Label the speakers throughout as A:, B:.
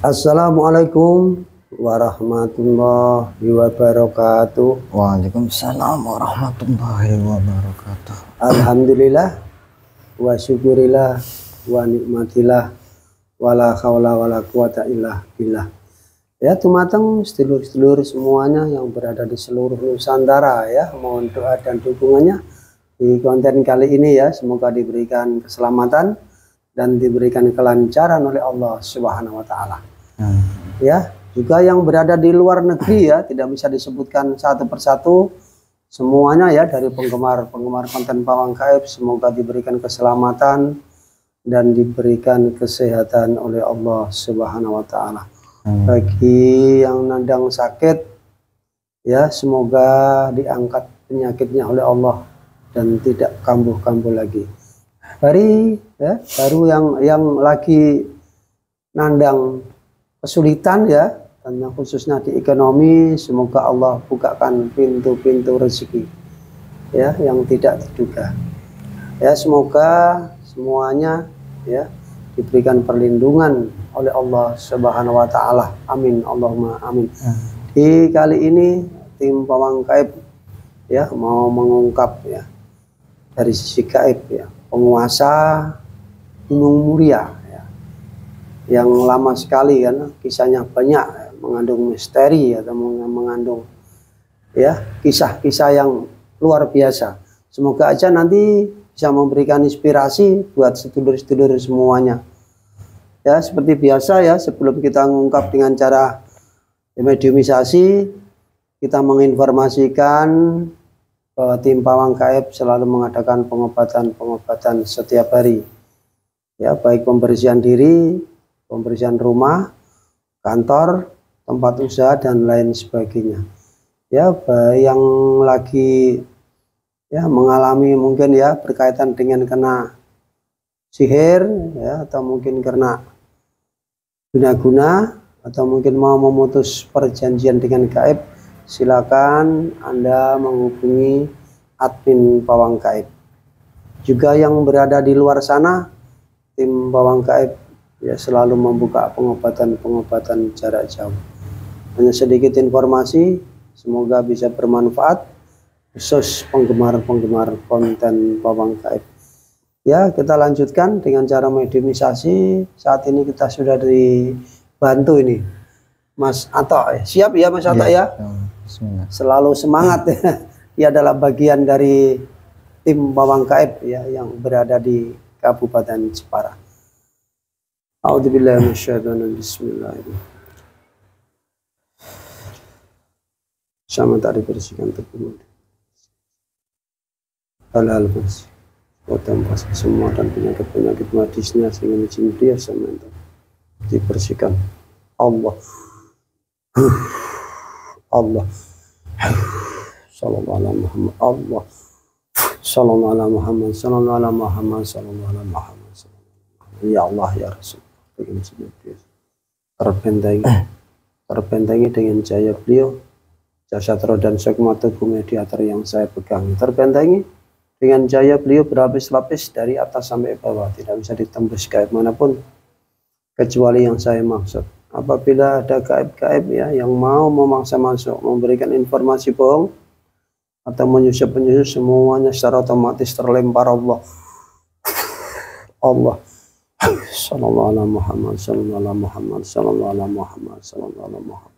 A: Assalamualaikum warahmatullahi wabarakatuh.
B: Waalaikumsalam warahmatullahi wabarakatuh.
A: Alhamdulillah wa syukurillah wa nikmatillah wala haula wala quwata illa billah. Ya, tumateng sedulur-sedulur semuanya yang berada di seluruh Nusantara ya, mohon doa dan dukungannya di konten kali ini ya. Semoga diberikan keselamatan dan diberikan kelancaran oleh Allah Subhanahu wa taala. Ya, juga yang berada di luar negeri ya, tidak bisa disebutkan satu persatu semuanya ya, dari penggemar konten Pawang Gaib, semoga diberikan keselamatan dan diberikan kesehatan oleh Allah Subhanahu wa taala. Bagi yang nandang sakit ya, semoga diangkat penyakitnya oleh Allah dan tidak kambuh-kambuh lagi. Baru yang lagi nandang kesulitan ya, dan khususnya di ekonomi, semoga Allah bukakan pintu-pintu rezeki ya yang tidak terduga ya. Semoga semuanya ya diberikan perlindungan oleh Allah Subhanahu wa taala, amin Allahumma amin. Di kali ini tim Pawang Gaib ya mau mengungkap ya dari sisi gaib ya, penguasa Gunung Muria yang lama sekali kan, kisahnya banyak, mengandung misteri atau mengandung ya kisah-kisah yang luar biasa. Semoga aja nanti bisa memberikan inspirasi buat sedulur-sedulur semuanya ya. Seperti biasa ya, sebelum kita mengungkap dengan cara mediumisasi, kita menginformasikan bahwa tim Pawang Gaib selalu mengadakan pengobatan setiap hari ya, baik pembersihan diri, pembersihan rumah, kantor, tempat usaha dan lain sebagainya ya. Yang lagi ya mengalami mungkin ya berkaitan dengan kena sihir ya, atau mungkin karena guna-guna, atau mungkin mau memutus perjanjian dengan gaib, silakan Anda menghubungi admin Pawang Gaib. Juga yang berada di luar sana, tim Pawang Gaib ya selalu membuka pengobatan jarak jauh. Hanya sedikit informasi, semoga bisa bermanfaat khusus penggemar konten Pawang Gaib ya. Kita lanjutkan dengan cara mediumisasi. Saat ini kita sudah dibantu ini Mas Ato ya. Siap ya Mas Ato ya? Selalu semangat ya. Dia adalah bagian dari tim Pawang Gaib ya yang berada di Kabupaten Jepara. A'udzubillahi minasyaitonir rajim. Bismillahirrahmanirrahim. Sama tak dibersihkan tepung hal-hal bersih, kotor semua dan penyakit medisnya, sehingga izin dia sama itu dibersihkan. Allah sallallahu alaihi Muhammad, Allah sallallahu alaihi Muhammad, sallallahu alaihi Muhammad, sallallahu alaihi Muhammad, ya Allah ya Rasul. Terbentengi dengan jaya beliau, jasad roh dan sukma tubuh mediator yang saya pegang. Terbentengi dengan jaya beliau berlapis-lapis dari atas sampai bawah, tidak bisa ditembus gaib manapun kecuali yang saya maksud. Apabila ada gaib-gaib ya yang mau memaksa masuk, memberikan informasi bohong atau menyusup semuanya secara otomatis terlempar Allah sallallahu alaihi Muhammad, sallallahu alaihi Muhammad, sallallahu alaihi Muhammad, sallallahu alaihi Muhammad.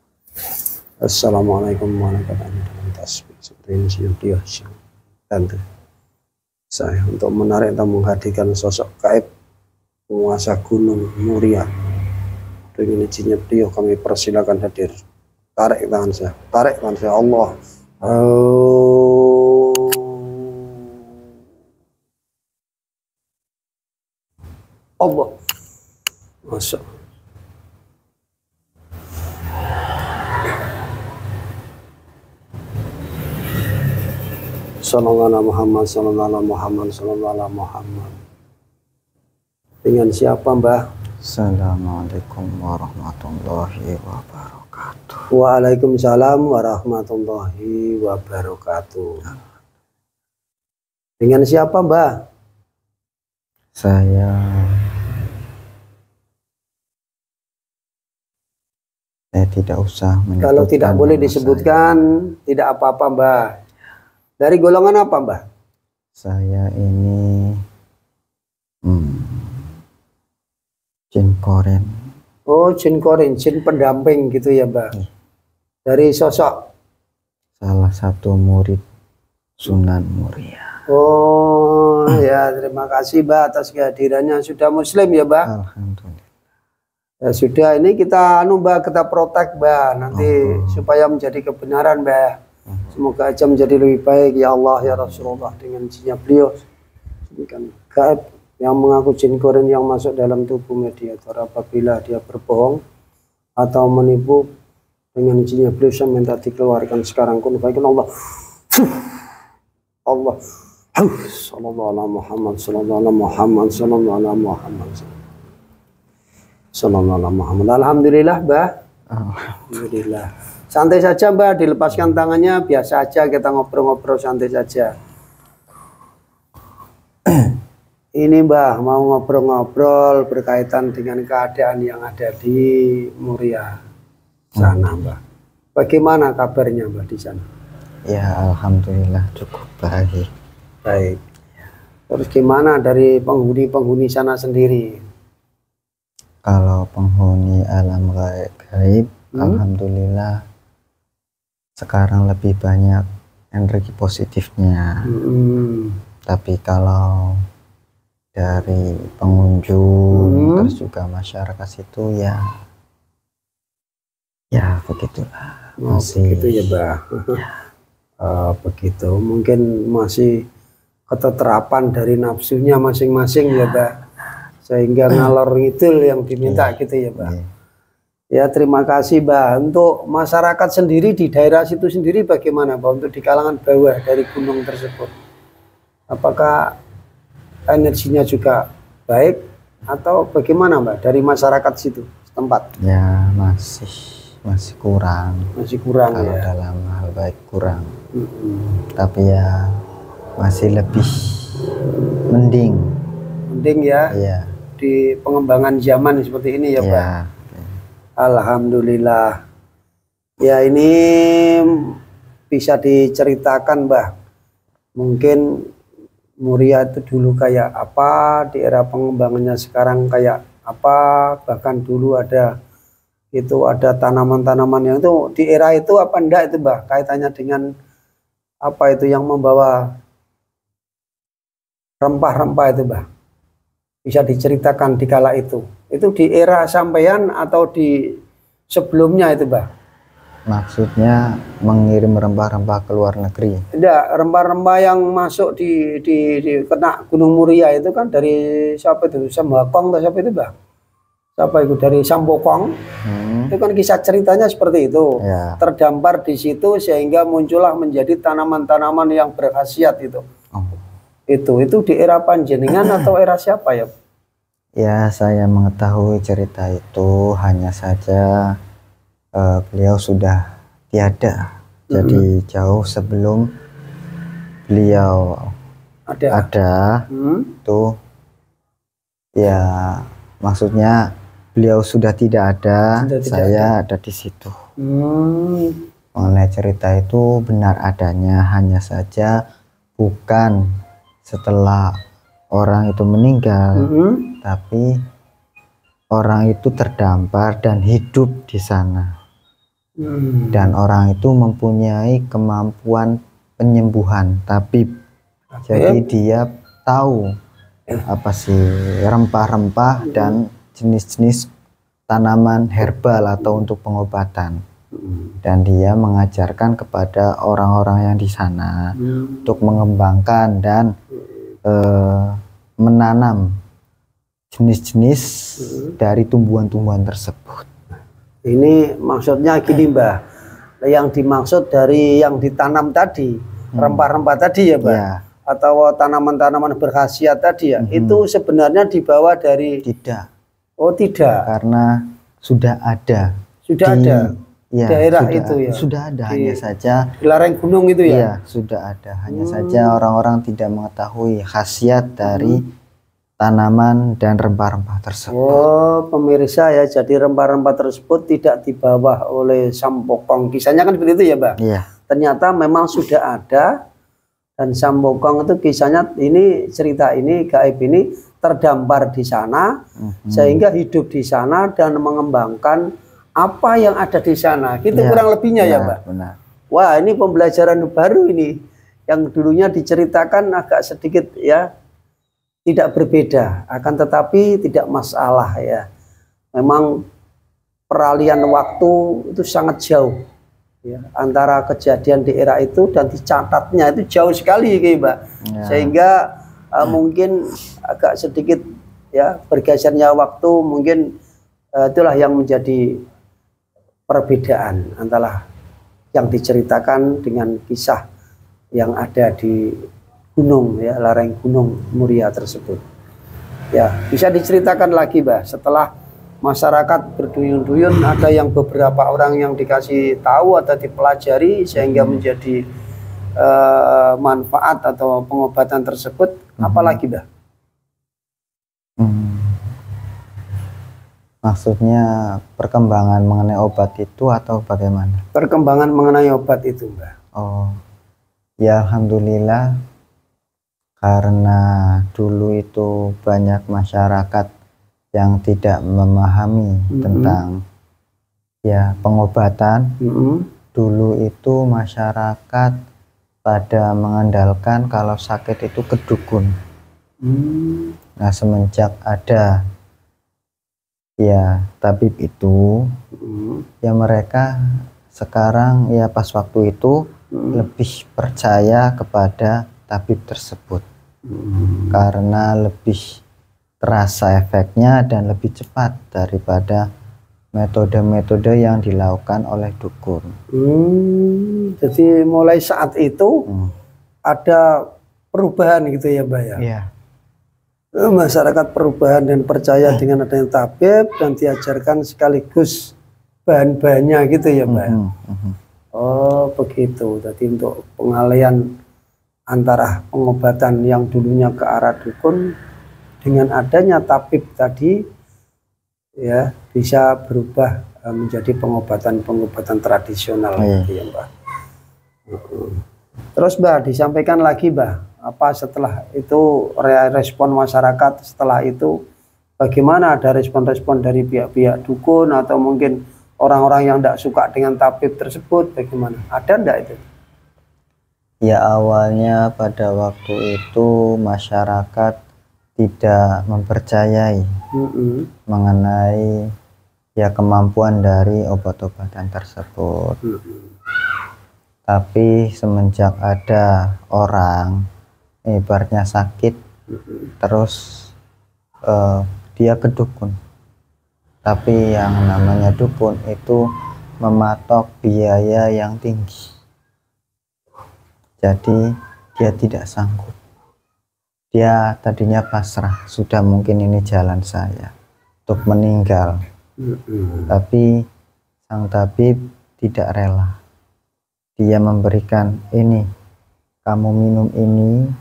A: Assalamualaikum warahmatullahi wabarakatuh. Seperti ini dia bantu saya untuk menarik dan menghadirkan sosok gaib penguasa Gunung Muria. Dengan izinnya beliau kami persilakan hadir. Tarik tangan saya, Allah. Allah, masuk. Sallallahu alaihi Muhammad, sallallahu alaihi Muhammad, sallallahu alaihi Muhammad. Dengan siapa Mbah?
B: Assalamualaikum warahmatullahi wabarakatuh.
A: Waalaikumsalam warahmatullahi wabarakatuh. Dengan siapa Mbah?
B: Saya Saya tidak usah menyebutkan.
A: Kalau tidak boleh
B: nama
A: disebutkan, tidak apa-apa, Mbah. Dari golongan apa, Mbah?
B: Saya ini jin koren.
A: Oh, jin koren, jin pendamping gitu ya, Mbah. Dari sosok
B: Salah satu murid Sunan Muria.
A: Oh ya, terima kasih Mbah atas kehadirannya. Sudah muslim ya, Mbah?
B: Alhamdulillah.
A: Ya sudah, ini kita Mbah, kita protek, Mbah, nanti supaya menjadi kebenaran, Mbah. Semoga aja menjadi lebih baik ya Allah ya Rasulullah, dengan jinnya beliau. Kan gaib yang mengaku jin koren yang masuk dalam tubuh mediator, apabila dia berbohong atau menipu dengan jinnya beliau, saya minta dikeluarkan sekarang. Kun baikkan Allah. Allah. Sallallahu alaihi Muhammad, sallallahu alaihi Muhammad, sallallahu alaihi Muhammad. Sallallahu alaihi Muhammad. Alhamdulillah, Mbah. Alhamdulillah. Santai saja, Mbah, dilepaskan tangannya, biasa aja kita ngobrol-ngobrol santai saja. Ini Mbah mau ngobrol-ngobrol berkaitan dengan keadaan yang ada di Muria sana, Mbah. Bagaimana kabarnya, Mbah, di sana?
B: Ya, alhamdulillah cukup baik.
A: Baik. Terus gimana dari penghuni-penghuni sana sendiri?
B: Kalau penghuni alam gaib, alhamdulillah sekarang lebih banyak energi positifnya. Tapi kalau dari pengunjung terus juga masyarakat situ ya begitulah. Masih
A: begitu ya, Mbah. Begitu, mungkin masih keteterapan dari nafsunya masing-masing ya, Mbah, sehingga ngalor ngidul yang diminta gitu ya, Mbah. Ya, terima kasih, Mbah. Untuk masyarakat sendiri di daerah situ sendiri bagaimana, Mbah, untuk di kalangan bawah dari gunung tersebut? Apakah energinya juga baik atau bagaimana, Mbah, dari masyarakat situ setempat?
B: Ya, masih kurang.
A: Masih kurang
B: kalau
A: ya.
B: dalam hal baik kurang. Tapi ya masih lebih mending
A: ya.
B: Iya.
A: Di pengembangan zaman seperti ini ya, Pak.
B: Ya.
A: Alhamdulillah. Ya, ini bisa diceritakan, Mbah. Mungkin Muria itu dulu kayak apa, di era pengembangannya sekarang kayak apa, bahkan dulu ada tanaman-tanaman yang itu di era itu apa enggak itu, Mbah, kaitannya dengan apa itu yang membawa rempah-rempah itu, Mbah. Bisa diceritakan di kala itu di era sampean atau di sebelumnya itu, Mbah?
B: Maksudnya mengirim rempah-rempah ke luar negeri?
A: Tidak, rempah-rempah yang masuk di kena Gunung Muria itu kan dari siapa itu? Sambokong atau siapa itu, Mbah? Siapa itu? Dari Sambokong. Itu kan kisah ceritanya seperti itu.
B: Ya.
A: Terdampar di situ sehingga muncullah menjadi tanaman-tanaman yang berkhasiat itu. Itu di era panjenengan atau era siapa ya?
B: Ya, saya mengetahui cerita itu, hanya saja beliau sudah tiada. Jadi jauh sebelum beliau ada tuh ya, maksudnya beliau sudah tidak ada, saya ada di situ. Mengenai cerita itu benar adanya, hanya saja bukan setelah orang itu meninggal, tapi orang itu terdampar dan hidup di sana. Dan orang itu mempunyai kemampuan penyembuhan, tabib. Jadi dia tahu apa sih rempah-rempah dan jenis-jenis tanaman herbal atau untuk pengobatan. Dan dia mengajarkan kepada orang-orang yang di sana untuk mengembangkan dan menanam jenis-jenis dari tumbuhan-tumbuhan tersebut.
A: Ini maksudnya gini, Mbah, yang dimaksud dari yang ditanam tadi, rempah-rempah tadi ya, Mbah, ya, atau tanaman-tanaman berkhasiat tadi ya, itu sebenarnya dibawa dari...
B: Tidak.
A: Oh, tidak.
B: Karena sudah ada.
A: Sudah ada. Ya, daerah itu ya.
B: Sudah ada, hanya saja
A: di lereng gunung itu ya.
B: Iya, sudah ada. Hanya saja orang-orang tidak mengetahui khasiat dari tanaman dan rempah-rempah tersebut.
A: Oh, pemirsa ya, jadi rempah-rempah tersebut tidak dibawa oleh Sambokong. Kisahnya kan seperti itu ya, Mbak?
B: Iya.
A: Ternyata memang sudah ada, dan Sambokong itu kisahnya ini, cerita ini, gaib ini terdampar di sana, sehingga hidup di sana dan mengembangkan apa yang ada di sana. Gitu
B: Ya,
A: kurang lebihnya ya, Mbak?
B: Benar.
A: Wah, ini pembelajaran baru ini. Yang dulunya diceritakan agak sedikit ya, tidak berbeda, akan tetapi tidak masalah ya. Memang peralihan waktu itu sangat jauh ya, antara kejadian di era itu dan dicatatnya itu jauh sekali Mbak. Ya. Sehingga mungkin agak sedikit ya bergesernya waktu, mungkin itulah yang menjadi perbedaan antara yang diceritakan dengan kisah yang ada di gunung ya, lereng Gunung Muria tersebut. Ya, bisa diceritakan lagi, Mbak, setelah masyarakat berduyun-duyun, ada yang beberapa orang yang dikasih tahu atau dipelajari sehingga menjadi manfaat atau pengobatan tersebut, apalagi, Mbak?
B: Maksudnya perkembangan mengenai obat itu atau bagaimana?
A: Perkembangan mengenai obat itu, Mbak.
B: Oh, ya alhamdulillah. Karena dulu itu banyak masyarakat yang tidak memahami tentang ya pengobatan. Dulu itu masyarakat pada mengandalkan kalau sakit itu ke dukun. Nah, semenjak ada ya tabib itu, ya mereka sekarang ya pas waktu itu lebih percaya kepada tabib tersebut karena lebih terasa efeknya dan lebih cepat daripada metode-metode yang dilakukan oleh dukun.
A: Jadi mulai saat itu ada perubahan gitu ya, Mbak ya?
B: Iya.
A: Masyarakat perubahan dan percaya dengan adanya tabib dan diajarkan sekaligus bahan-bahannya gitu ya, Mbak? Oh begitu. Jadi untuk pengalian antara pengobatan yang dulunya ke arah dukun dengan adanya tabib tadi ya bisa berubah menjadi pengobatan tradisional gitu ya, Mbak. Terus Mbak disampaikan lagi, Mbak, apa setelah itu respon masyarakat setelah itu, bagaimana ada respon-respon dari pihak-pihak dukun atau mungkin orang-orang yang tidak suka dengan tabib tersebut, bagaimana? Ada enggak itu?
B: Ya awalnya pada waktu itu masyarakat tidak mempercayai mengenai ya kemampuan dari obat-obatan tersebut. Tapi semenjak ada orang ibaratnya sakit terus dia ke dukun. Tapi yang namanya dukun itu mematok biaya yang tinggi. Jadi dia tidak sanggup. Dia tadinya pasrah, sudah mungkin ini jalan saya untuk meninggal. Tapi sang tabib tidak rela. Dia memberikan ini, kamu minum ini,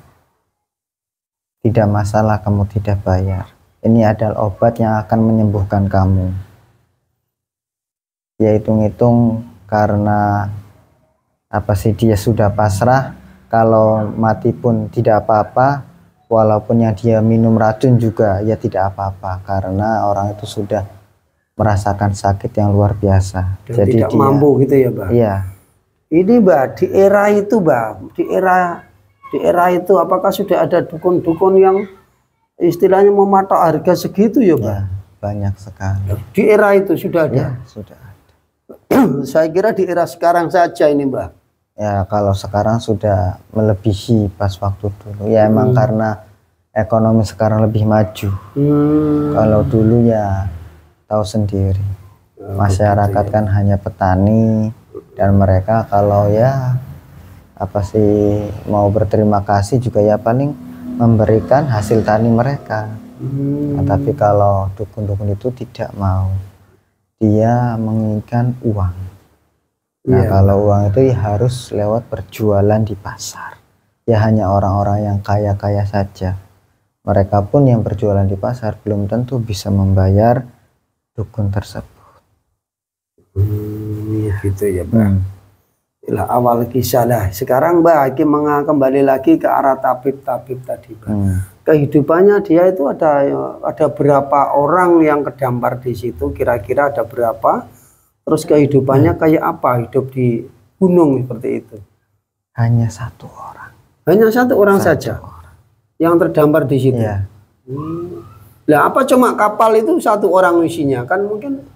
B: tidak masalah kamu tidak bayar. Ini adalah obat yang akan menyembuhkan kamu. Ya hitung-hitung karena apa sih dia sudah pasrah, kalau mati pun tidak apa-apa, walaupun yang dia minum racun juga ya tidak apa-apa karena orang itu sudah merasakan sakit yang luar biasa.
A: Dan jadi tidak mampu gitu ya, Mbak.
B: Iya.
A: Ini Mbak di era itu, Mbak, di era itu apakah sudah ada dukun-dukun yang istilahnya mematok harga segitu ya, Mbak?
B: Ya, banyak sekali.
A: Di era itu sudah ada.
B: Ya, sudah ada.
A: Saya kira di era sekarang saja ini, Mbak.
B: Ya kalau sekarang sudah melebihi pas waktu dulu ya emang karena ekonomi sekarang lebih maju. Kalau dulu ya tahu sendiri masyarakat kan hanya petani dan mereka kalau ya apa sih mau berterima kasih juga ya paling memberikan hasil tani mereka. Nah, tapi kalau dukun-dukun itu tidak mau, dia menginginkan uang. Nah kalau uang itu ya harus lewat berjualan di pasar. Ya hanya orang-orang yang kaya-kaya saja. mereka pun yang berjualan di pasar belum tentu bisa membayar dukun tersebut.
A: Gitu ya, Mbak. Itulah awal kisah lah. Sekarang Mbak Hakim kembali lagi ke arah tabib-tabib tadi, Mbak. Kehidupannya dia itu ada berapa orang yang kedampar di situ, kira-kira ada berapa? Terus kehidupannya kayak apa? Hidup di gunung seperti itu.
B: Hanya satu orang.
A: Hanya satu orang saja yang terdampar di situ.
B: Iya.
A: Lah apa cuma kapal itu satu orang isinya? Kan mungkin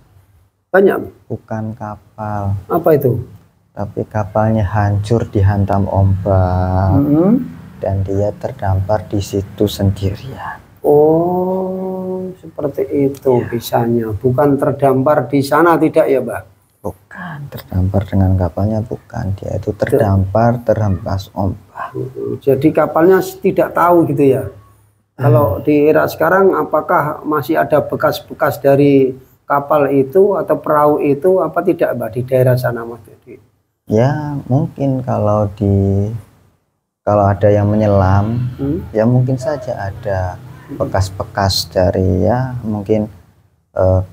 A: banyak.
B: Bukan kapal.
A: Apa itu?
B: Tapi kapalnya hancur dihantam ombak. Dan dia terdampar di situ sendirian.
A: Oh, seperti itu kisahnya. Bukan terdampar di sana, tidak ya, Mbak?
B: Bukan, terdampar dengan kapalnya bukan. Dia itu terdampar, terhempas ombak.
A: Jadi kapalnya tidak tahu gitu ya. Kalau di era sekarang apakah masih ada bekas-bekas dari kapal itu atau perahu itu apa tidak, Mbak, di daerah sana, Mas?
B: Ya, mungkin kalau ada yang menyelam, ya mungkin saja ada bekas-bekas dari ya mungkin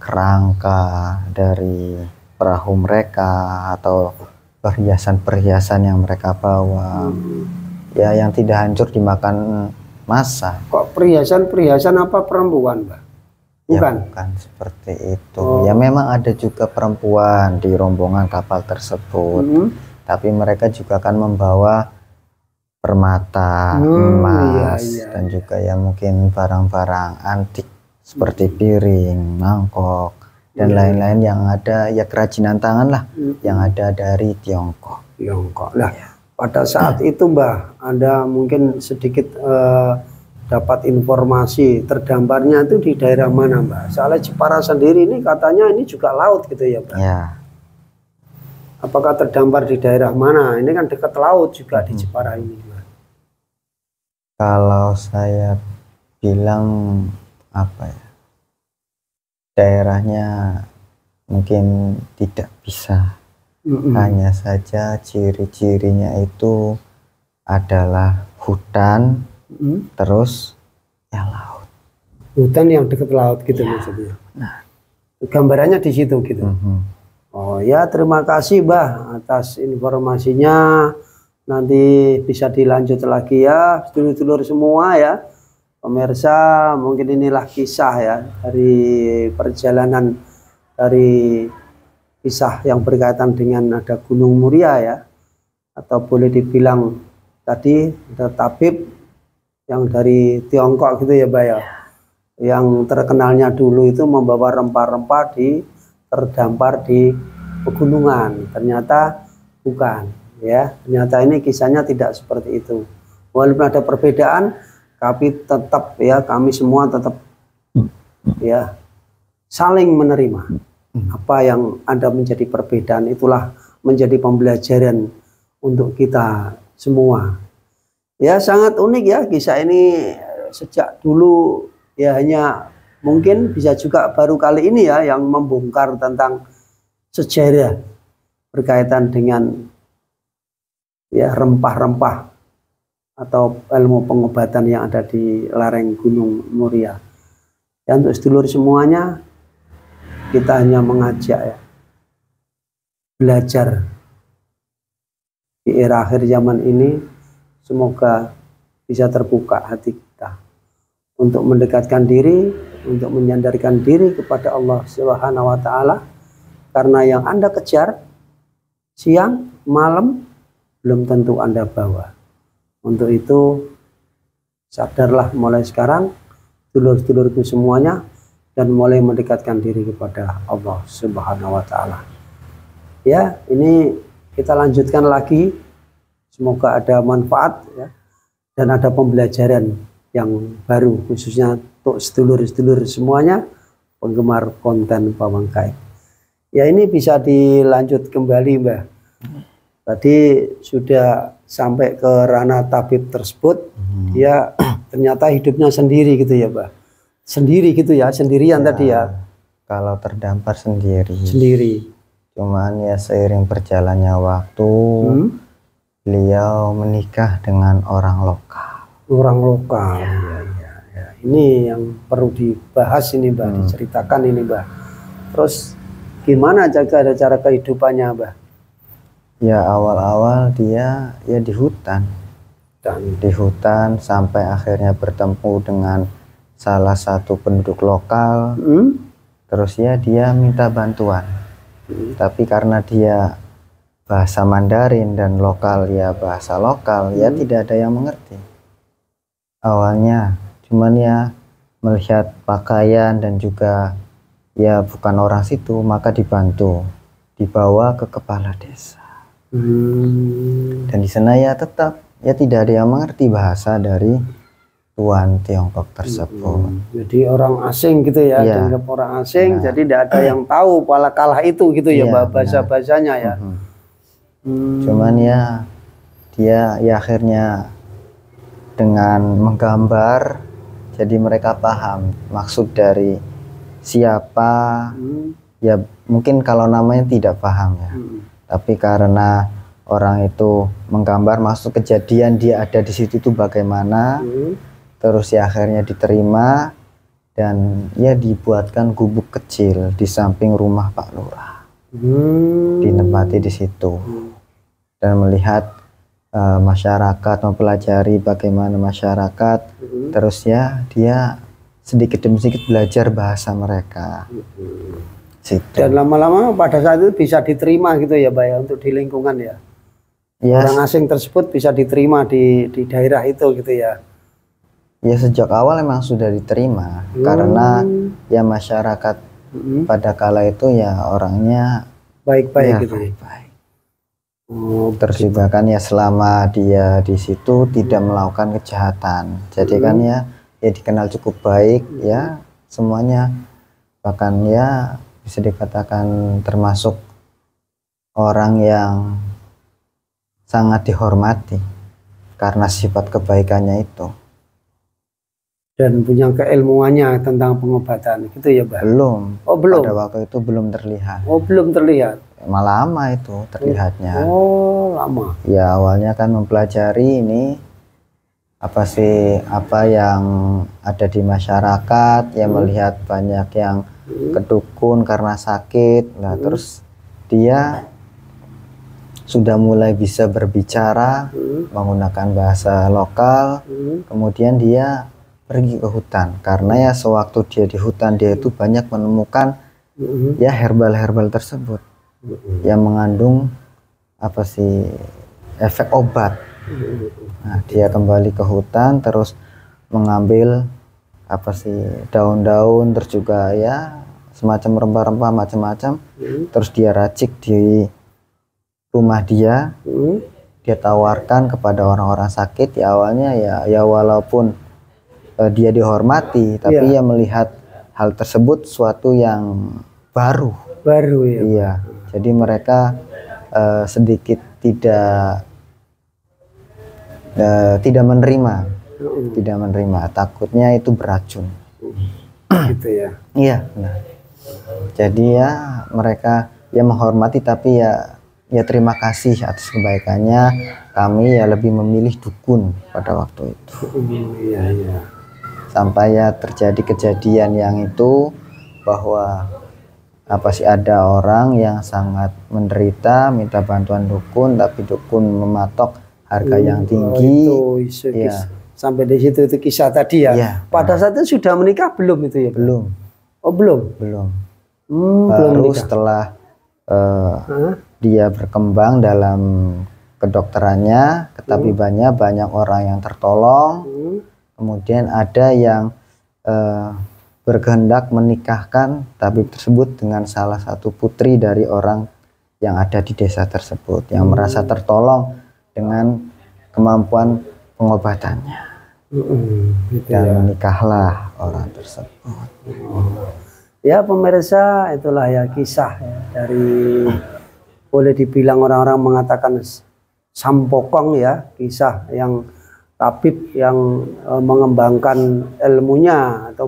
B: kerangka dari perahu mereka atau perhiasan-perhiasan yang mereka bawa, ya yang tidak hancur dimakan massa. Kok
A: perhiasan apa perempuan, Mbak? Bukan?
B: Ya, bukan seperti itu. Ya memang ada juga perempuan di rombongan kapal tersebut, tapi mereka juga akan membawa permata, emas, dan juga ya mungkin barang-barang antik seperti piring, mangkok, dan lain-lain yang ada ya kerajinan tangan lah yang ada dari Tiongkok.
A: Nah, pada saat itu Mbah, Anda mungkin sedikit dapat informasi terdamparnya itu di daerah mana, Mbah? Soalnya Jepara sendiri ini katanya ini juga laut gitu ya, Mbah?
B: Ya.
A: Apakah terdampar di daerah mana? Ini kan dekat laut juga di Jepara ini, Mbah.
B: Kalau saya bilang apa ya, daerahnya mungkin tidak bisa. Hanya saja ciri-cirinya itu adalah hutan, terus ya laut.
A: Hutan yang dekat laut gitu ya, maksudnya.
B: Nah,
A: gambarannya di situ gitu. Oh ya, terima kasih Mbah atas informasinya. Nanti bisa dilanjut lagi ya, sedulur-sedulur semua ya. Pemirsa, mungkin inilah kisah ya dari perjalanan dari kisah yang berkaitan dengan ada Gunung Muria ya, atau boleh dibilang tadi ada tabib yang dari Tiongkok gitu ya, Mbak ya, yang terkenalnya dulu itu membawa rempah-rempah terdampar di pegunungan. Ternyata bukan ya, ternyata ini kisahnya tidak seperti itu. Walaupun ada perbedaan, tapi tetap ya kami semua tetap ya saling menerima. Apa yang ada menjadi perbedaan itulah menjadi pembelajaran untuk kita semua. Ya sangat unik ya kisah ini, sejak dulu ya hanya mungkin bisa juga baru kali ini ya yang membongkar tentang sejarah berkaitan dengan ya rempah-rempah atau ilmu pengobatan yang ada di lereng Gunung Muria. Ya, untuk sedulur semuanya, kita hanya mengajak ya, belajar di era akhir zaman ini. Semoga bisa terbuka hati kita untuk mendekatkan diri, untuk menyandarkan diri kepada Allah Subhanahu wa Ta'ala, karena yang Anda kejar siang malam belum tentu Anda bawa. Untuk itu sadarlah mulai sekarang, dulur-dulurku semuanya, dan mulai mendekatkan diri kepada Allah Subhanahu wa Ta'ala. Ya, ini kita lanjutkan lagi. Semoga ada manfaat ya, dan ada pembelajaran yang baru khususnya untuk sedulur-sedulur semuanya penggemar konten Pawang Gaib. Ya, ini bisa dilanjut kembali, Mbah. Tadi sudah sampai ke ranah tabib tersebut, dia ternyata hidupnya sendiri gitu ya, Mbah. Sendiri gitu ya, sendirian ya, tadi ya.
B: Kalau terdampar sendiri.
A: Sendiri.
B: Cuman ya seiring berjalannya waktu, beliau menikah dengan orang lokal.
A: Orang lokal. ini yang perlu dibahas ini, Mbah, diceritakan ini, Mbah. Terus gimana cara kehidupannya, Mbah?
B: Ya awal-awal dia ya di hutan. Di hutan sampai akhirnya bertemu dengan salah satu penduduk lokal. Terus ya dia minta bantuan. Tapi karena dia bahasa Mandarin dan lokal ya bahasa lokal, ya tidak ada yang mengerti. Awalnya cuman ya melihat pakaian dan juga ya bukan orang situ, maka dibantu, dibawa ke kepala desa. Dan di sana ya tetap ya tidak ada yang mengerti bahasa dari tuan Tiongkok tersebut.
A: Jadi orang asing gitu ya, dianggap orang asing, jadi tidak ada yang tahu pola kalah itu gitu ya, bahasa-bahasanya ya. Cuman ya dia ya akhirnya dengan menggambar, jadi mereka paham maksud dari siapa. Ya mungkin kalau namanya tidak paham ya, tapi karena orang itu menggambar masuk kejadian dia ada di situ itu bagaimana, terus ya akhirnya diterima dan ya dibuatkan gubuk kecil di samping rumah Pak Lurah, ditempati di situ dan melihat masyarakat, mempelajari bagaimana masyarakat, terus ya dia sedikit demi sedikit belajar bahasa mereka. Dan lama-lama pada saat itu bisa diterima gitu ya, Mbak, ya, untuk di lingkungan ya. Orang asing tersebut bisa diterima di daerah itu gitu ya. Ya sejak awal memang sudah diterima karena ya masyarakat pada kala itu ya orangnya baik-baik ya, gitu. Baik-baik. Terus juga kan ya selama dia di situ tidak melakukan kejahatan, jadi kan ya dikenal cukup baik ya semuanya, bahkan ya bisa dikatakan termasuk orang yang sangat dihormati karena sifat kebaikannya itu. Dan punya keilmuannya tentang pengobatan gitu ya, Mbak? Belum. Oh, belum. Pada waktu itu belum terlihat. Oh, belum terlihat. Malah lama itu terlihatnya. Oh, lama. Ya awalnya kan mempelajari ini apa sih, apa yang ada di masyarakat, ya melihat banyak yang kedukun karena sakit. Nah, terus dia sudah mulai bisa berbicara menggunakan bahasa lokal. Kemudian dia pergi ke hutan karena ya sewaktu dia di hutan dia itu banyak menemukan ya herbal-herbal tersebut yang mengandung apa sih efek obat. Nah, dia kembali ke hutan terus mengambil apa sih daun-daun, terus juga ya semacam rempah-rempah macam-macam, terus dia racik di rumah dia, dia tawarkan kepada orang-orang sakit. Ya awalnya ya walaupun dia dihormati, tapi ya melihat hal tersebut suatu yang baru ya. Iya, jadi mereka sedikit tidak menerima, takutnya itu beracun. Gitu ya. Iya, benar. Jadi ya mereka ya menghormati, tapi ya terima kasih atas kebaikannya. Kami ya lebih memilih dukun pada waktu itu. Iya. Sampai ya terjadi kejadian yang itu, bahwa apa sih ada orang yang sangat menderita minta bantuan dukun, tapi dukun mematok harga yang tinggi. Ya. Sampai di situ itu kisah tadi ya. Pada saat itu sudah menikah belum itu ya? Belum. Oh belum. Baru setelah dia berkembang dalam kedokterannya, ketabibannya, banyak orang yang tertolong. Kemudian ada yang berkehendak menikahkan tabib tersebut dengan salah satu putri dari orang yang ada di desa tersebut, yang merasa tertolong dengan kemampuan pengobatannya. Dan menikahlah orang tersebut. Ya pemirsa, itulah ya kisah ya, dari boleh dibilang orang-orang mengatakan sampokong ya, kisah yang tabib yang mengembangkan ilmunya atau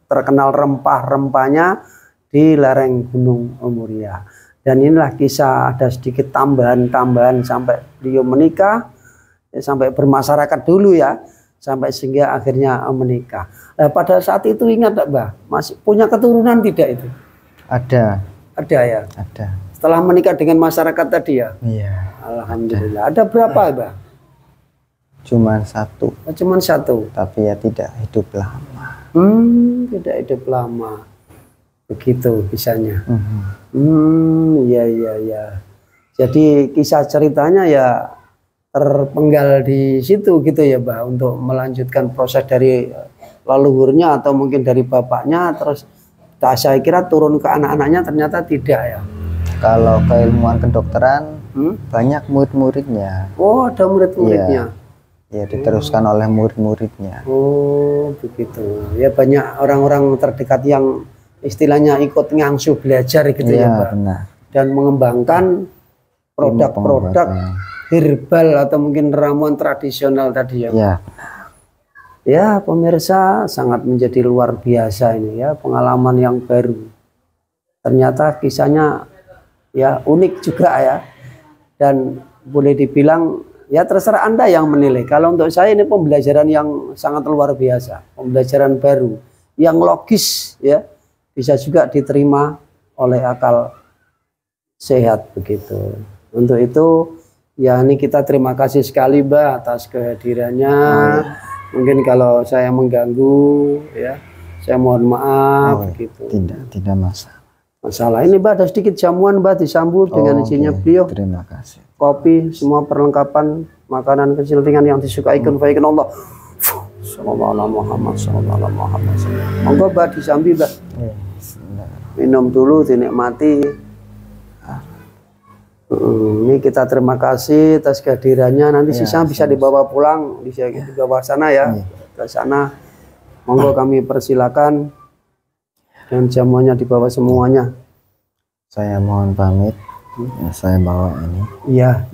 A: terkenal rempah-rempahnya di lereng Gunung Muria. Dan inilah kisah, ada sedikit tambahan-tambahan sampai beliau menikah, sampai bermasyarakat dulu ya, sampai sehingga akhirnya menikah. Nah, pada saat itu ingat tak Mbah, masih punya keturunan tidak itu?
B: Ada
A: ya.
B: Ada.
A: Setelah menikah dengan masyarakat tadi ya.
B: Iya.
A: Alhamdulillah. Ada berapa Mbah?
B: Cuman satu.
A: Cuman satu.
B: Tapi ya tidak hidup lama.
A: Tidak hidup lama. Begitu kisahnya. Iya. Jadi kisah ceritanya ya terpenggal di situ gitu ya Mbah, untuk melanjutkan proses dari leluhurnya atau mungkin dari bapaknya, terus saya kira turun ke anak-anaknya, ternyata tidak ya.
B: Kalau keilmuan kedokteran banyak murid-muridnya.
A: Oh, ada murid-muridnya.
B: Ya, diteruskan oleh murid-muridnya.
A: Oh, begitu. Ya, banyak orang-orang terdekat yang istilahnya ikut ngangsu belajar gitu ya Mbak.
B: Benar.
A: Dan mengembangkan produk-produk herbal atau mungkin ramuan tradisional tadi ya.
B: Iya.
A: Ya, pemirsa, sangat menjadi luar biasa ini ya, pengalaman yang baru. Ternyata kisahnya ya unik juga ya. Dan boleh dibilang ya terserah Anda yang menilai. Kalau untuk saya ini pembelajaran yang sangat luar biasa, pembelajaran baru yang logis ya, bisa juga diterima oleh akal sehat begitu. Untuk itu ya ini kita terima kasih sekali Mbak atas kehadirannya. Mungkin kalau saya mengganggu ya, saya mohon maaf gitu.
B: Tidak masalah.
A: Ini Mbak ada sedikit jamuan Mbak disambut dengan izinnya beliau.
B: Terima kasih.
A: Kopi, semua perlengkapan makanan kecil ringan yang disukai kebaikan Allah. Sallallahu alaihi Muhammad sallallahu alaihi Muhammad. Monggo Mbak disambi Mbak. Minum dulu dinikmati. Ini kita terima kasih atas kehadirannya. Nanti sisa bisa dibawa pulang, bisa dibawa sana ya, ke sana. Monggo kami persilakan dan jamuannya dibawa semuanya.
B: Saya mohon pamit. Ya, saya bawa ini.
A: Iya.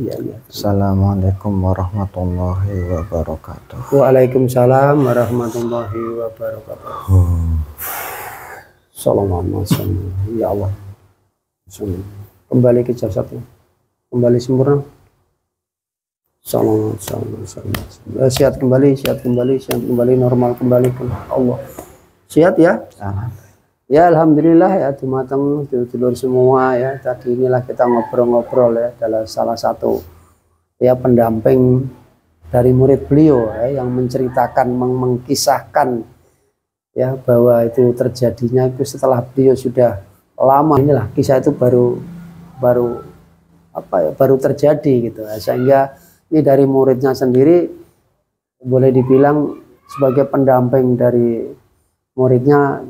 B: Assalamualaikum warahmatullahi wabarakatuh.
A: Waalaikumsalam warahmatullahi wabarakatuh. Assalamualaikum. Ya Allah. Kembali ke jasadnya. Kembali sempurna. Salam. Sehat kembali, normal kembali ke Allah. Sehat ya? Ya alhamdulillah ya, dumateng dulur semua ya. Tadi inilah kita ngobrol-ngobrol ya, adalah salah satu ya pendamping dari murid beliau ya, yang menceritakan, mengkisahkan ya bahwa itu terjadinya itu setelah beliau sudah lama. Inilah kisah itu baru terjadi gitu ya. Sehingga ini dari muridnya sendiri boleh dibilang sebagai pendamping dari muridnya,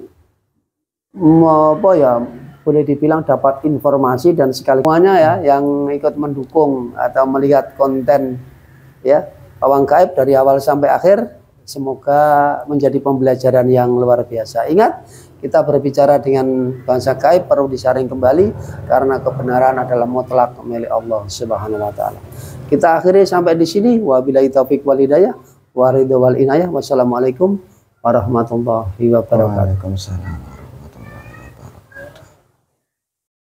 A: boleh dibilang dapat informasi dan sekali semuanya ya yang ikut mendukung atau melihat konten ya Pawang Gaib dari awal sampai akhir, semoga menjadi pembelajaran yang luar biasa. Ingat, kita berbicara dengan bahasa gaib perlu disaring kembali karena kebenaran adalah mutlak milik Allah Subhanahu wa taala. Kita akhiri sampai di sini. Wabillahi taufik wal hidayah, wa ridho wal inayah. Wassalamualaikum warahmatullahi wabarakatuh.
B: Waalaikumsalam.